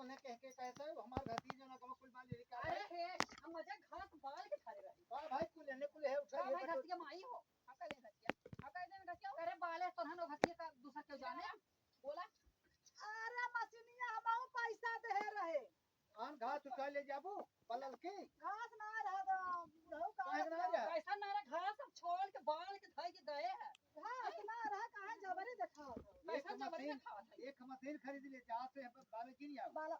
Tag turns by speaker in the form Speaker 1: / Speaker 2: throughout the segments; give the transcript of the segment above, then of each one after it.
Speaker 1: कोने कह के कहता है हमार घाती जो ना कम कुल माल लेके आ
Speaker 2: अरे हम मजे घास बाल के थारे रही
Speaker 1: हां भाई कुल लेने कुल है उठा
Speaker 2: भाई घसिया माई हो हम का लेन घसिया अरे बाले तो हनो घसिया का दूसरा क्यों जाने बोला अरे मशीनिया हमाऊ पैसा दे रहे
Speaker 1: आन घास उठा ले जाबो पलल के
Speaker 2: घास ना रहा बुढ़ऊ का पैसा ना रहा घास सब छोड़ के बाल के धई के गए है घास ना रहा कहां जबरी देखा पैसा जबरी देखा
Speaker 1: एक मशीन खरीद ले जा से बाल की नहीं आओ
Speaker 2: बाल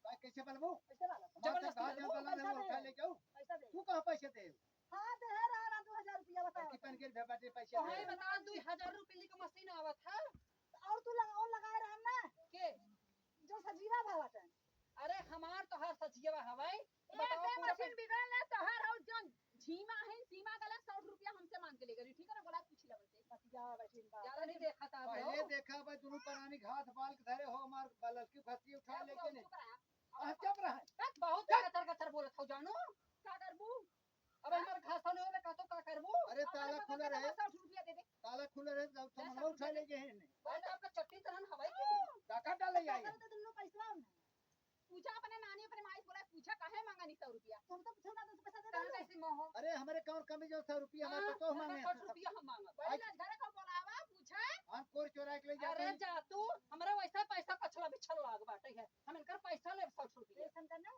Speaker 1: भाई कैसे बलबो
Speaker 2: कैसे बाल
Speaker 1: जबरदस्ती बाल उठा ले जाओ
Speaker 2: पैसा दे
Speaker 1: तू कहां पैसे दे
Speaker 2: हां दे रहा 2000 रुपया बता
Speaker 1: की पन के बेटे पैसे
Speaker 2: हां बता 2000 रुपया की मशीन आवत है और तू लगाए रहा ना के जो सजीवा भावत है अरे हमार तो हर सजीवा हवाई बताओ मशीन बिगड़ ना तो हर और जन झीमा है सीमा गला 100 रुपया हमसे मांग के ले गई ठीक है ना बोला पूछ ले बोलते बतिया बैठिन बा ज्यादा नहीं देखा था
Speaker 1: पहले देखा भाई दोनों पुरानी घास बाल के धरे हो मार बलल की घसी उठा लेके ने आ चुप रहा
Speaker 2: बहुत कतर कतर बोलत हो जानो का करबू अब हमार घास होने में का तो का करबू
Speaker 1: अरे ताला खुला रहे
Speaker 2: 60 रुपया दे दे
Speaker 1: ताला खुला रहे तो सामान उठा ले गए ने
Speaker 2: बात आपका चट्टी तरह हवाई की
Speaker 1: काका डाले आई
Speaker 2: दे तुमने पैसा पूछा अपने नानी अपने माई बोला पूछा काहे मांगा नहीं 100 रुपया तुम तो पूछो ना तो पैसा दे दो कैसे मोह
Speaker 1: अरे हमारे कौन कमी जो 100 रुपया हमारे तो मांगे
Speaker 2: 60 रुपया हम मांगा पहले घरे को बोलावा पूछा
Speaker 1: हम कोर चोरा के ले जा
Speaker 2: अरे जा तू हमरा वैसा पैसा कछला बिछल लाग बाटे है हम इनकर पैसा ले 60 रुपया ऐसा करना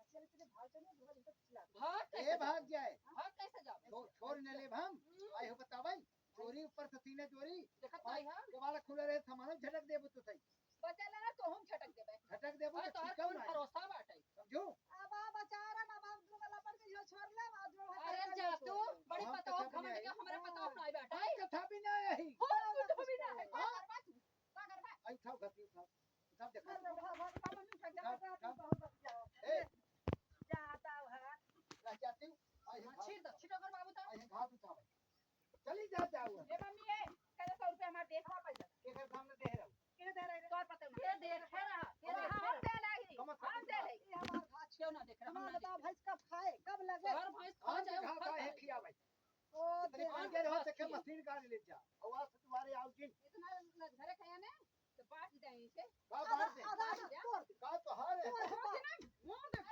Speaker 2: बच्चे तेरे भाग चले दूर इनका पिछला हां
Speaker 1: ए भाग जाए
Speaker 2: हां कैसे जाओ
Speaker 1: छोड़ न ले हम आई हो बतावाई चोरी ऊपर से तीने चोरी
Speaker 2: देखत आई हां
Speaker 1: केवाला खुला रहे सामान झटक देबो तो सही
Speaker 2: बचला ना तो हम झटक देबे
Speaker 1: झटक देबो
Speaker 2: तो
Speaker 1: ठीक
Speaker 2: कौन
Speaker 1: है
Speaker 2: भरोसा बाटे
Speaker 1: समझो
Speaker 2: अब बेचारा ना बाप दूंगा लपड़ के जो छोड़ ले अरे जा तू बड़ी पता हो खमन के हमरा पता हो नहीं बेटा
Speaker 1: कथा भी ना है
Speaker 2: कुछ भी ना है का करबा तू का करबा
Speaker 1: आई खाओ घसी उठाओ सब देखा
Speaker 2: ए जाता है
Speaker 1: रह जाती आई
Speaker 2: छिटो कर बाबू तो
Speaker 1: आई घास उठाओ चली जा जाओ
Speaker 2: ये मम्मी है करे 100 रुपया हमार देखा पैसा
Speaker 1: के घर सामने दे रहा
Speaker 2: के दे रहे तोर पता नहीं ये देख रहा हम दे लगी हम दे लगी ये हमार घास क्यों ना देख रहा हम बता भैंस कब खाए कब लगे और भैंस खा जाए
Speaker 1: घास है खिया भाई ओ तेरे पान के हो सके मशीन गाड़ ले जा आवाज से तुम्हारे आओ जी
Speaker 2: इतना घरे खाया ने तो बांट दे इसे
Speaker 1: बाहर दे का तो हार है
Speaker 2: मुंह दे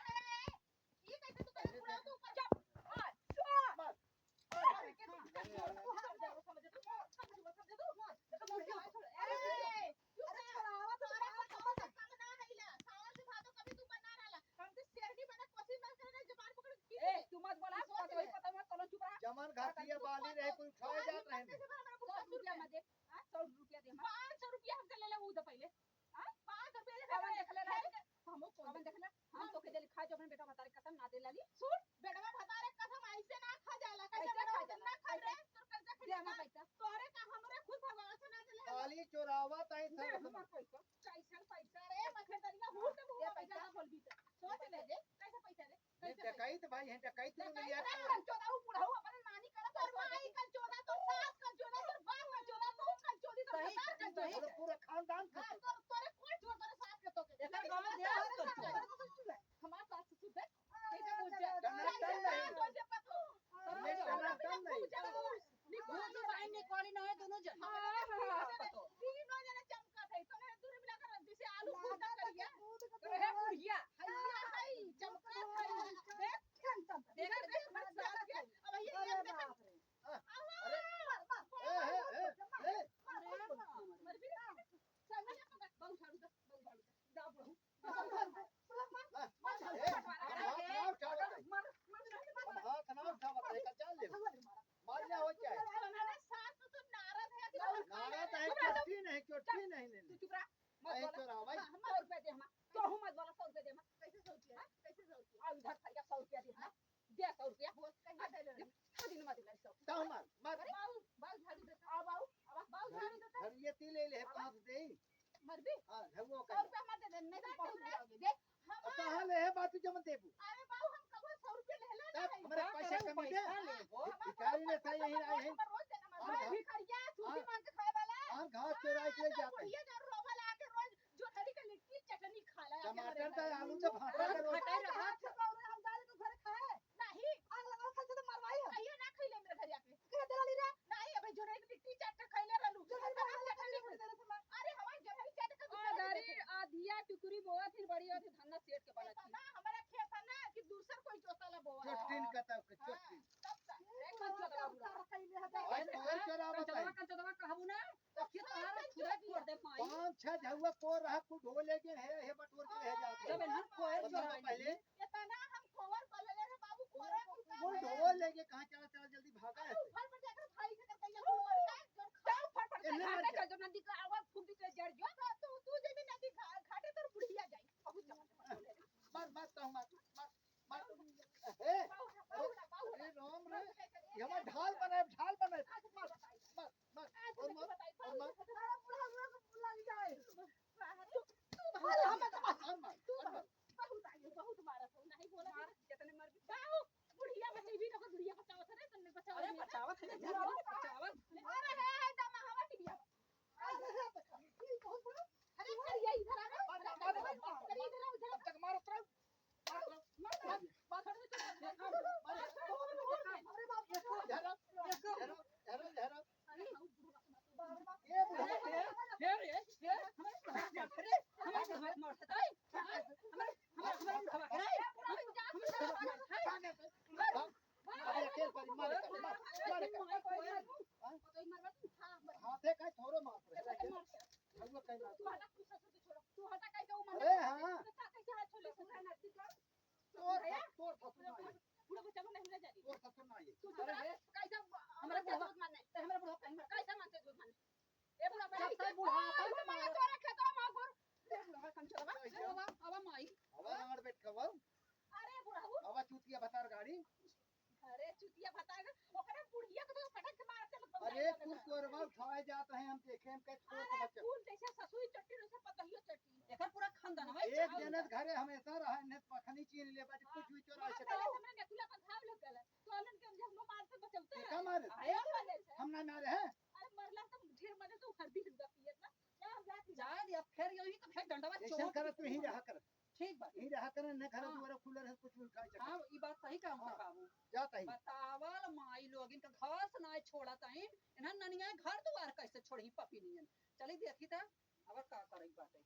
Speaker 2: ये कैसे तू कर पूरा तू ऊपर जा बस
Speaker 1: जमन घाटिया बाली रहे कोई उठाए जात रहे
Speaker 2: 100 रुपया में दे 100 रुपया दे 500 रुपया हमसे ले ले वो तो पहले 5 रुपया देख ले हम कौन देख ले हम तो के दे खा जो अपने बेटा भतारे कसम ना दे लाली सुन बेटा भतारे कसम ऐसे ना खा जाला कैसे ना खा रे तोर कैसे खा जाना पैसा तोरे का हमरे खुद भगवान से ना दे
Speaker 1: खाली चोरावा ताई सब
Speaker 2: पैसा रे मखदरिया हूं तो ये पैसा ना बोल भी सोच ले दे कैसे पैसा रे
Speaker 1: डकैत भाई है डकैत में लिया
Speaker 2: चोदा बुढ़ाऊ अपन नानी कर तोर माई का चोदा तोर सास का चोदा तोर बाप का चोदा तू का चोदी तो सरकार का चोदी
Speaker 1: पूरा खानदान का
Speaker 2: तोरे कोई चोर तोरे सास के तो के एकर गांव में दे हमार सास ससुर दे कैसे पूछ जा कौन से पतो निकोल तो साइन निकोली ना है दोनों जन पतो तीनों जने चमका थे तो ने दूर मिला कर जैसे आलू फूटा करिया तो है बुढ़िया हैया है चमका है देख देख मत सास के अब ये देख
Speaker 1: पांच छह झुआ को रहा को ढो लेके है बटोर के है जाते
Speaker 3: जब इन्हन कोयर
Speaker 1: बताओ
Speaker 3: जोराई
Speaker 1: पहले
Speaker 2: इतना हम कोवर कर ले रे बाबू कोरा
Speaker 1: वो ढो लेके कहां चला चला जल्दी भागा है
Speaker 2: फल पर जाकर भाई के करते हैं कोवर का जाओ फट फट
Speaker 1: इन्हें मर
Speaker 2: घाटे
Speaker 1: जा।
Speaker 2: का जो नदी का आवाज फूटी के जड़ जो तू जे भी नदी घाटे तो बुढ़िया जाई बहुत चमक
Speaker 1: मर मर तो मर ए
Speaker 2: बाहुला
Speaker 1: अरे राम रे ये हमारा ढाल बनाए मर मर मर और मर और मर
Speaker 2: बहुत मारा नहीं बोला जितने मर बाहु बुढ़िया बचे भी ना बुढ़िया बचाओ थे तन्ने बचाओ
Speaker 3: अरे बचावत है बचावत
Speaker 2: अरे है दमा हवा टिबिया अरे ये इधर आ अरे इधर आओ
Speaker 1: अब तक मारो तरफ हाथे का थोड़ो मार अरे हाँ तोड़ फसुना ये हवा आड़ बैठ खबर हवा चूतिया बतार गाड़ी
Speaker 2: अरे चुतिया बता ओकरे बुढ़िया के तो फटक से मारते
Speaker 1: अरे कुछ कोरबा उठाए जाते हैं हम देखे हम के छोड़ के बच्चे
Speaker 2: फूल जैसे ससुई चट्टी जैसे पतहियो चट्टी
Speaker 3: एकर पूरा खानदान है
Speaker 1: एक जनत घरे हमेशा रहा ने पखनी चीन ले बाटी कुछ भी चोरा से
Speaker 2: पहले हमने नेकुला पर घाव लग गया तो अलन के हम मार से बचलते हैं
Speaker 1: देखा मारे
Speaker 2: आया वाले से
Speaker 1: हम ना मारे हैं
Speaker 2: अरे मरला तो ढेर मरे तो हरदी हिंदा पिए ना जा हम जाती
Speaker 3: जाए दिया फिर यही तो फिर डंडवा
Speaker 1: ऐसा
Speaker 3: चोट
Speaker 1: कर तू ही रहा कर
Speaker 3: ठीक बात
Speaker 1: ही रहा कर न घर
Speaker 3: हाँ।
Speaker 1: दुआरा खुला रहे कुछ भी उठाए
Speaker 3: हां ई बात सही काम
Speaker 1: हाँ।
Speaker 3: बाबू
Speaker 1: जाता ही
Speaker 3: बतावल माई लोग इनका घास ना छोड़ा ताइन इन्हन ननिया घर दुआर कैसे छोड़ी पपी नियन चली देखी त अब का करई बात है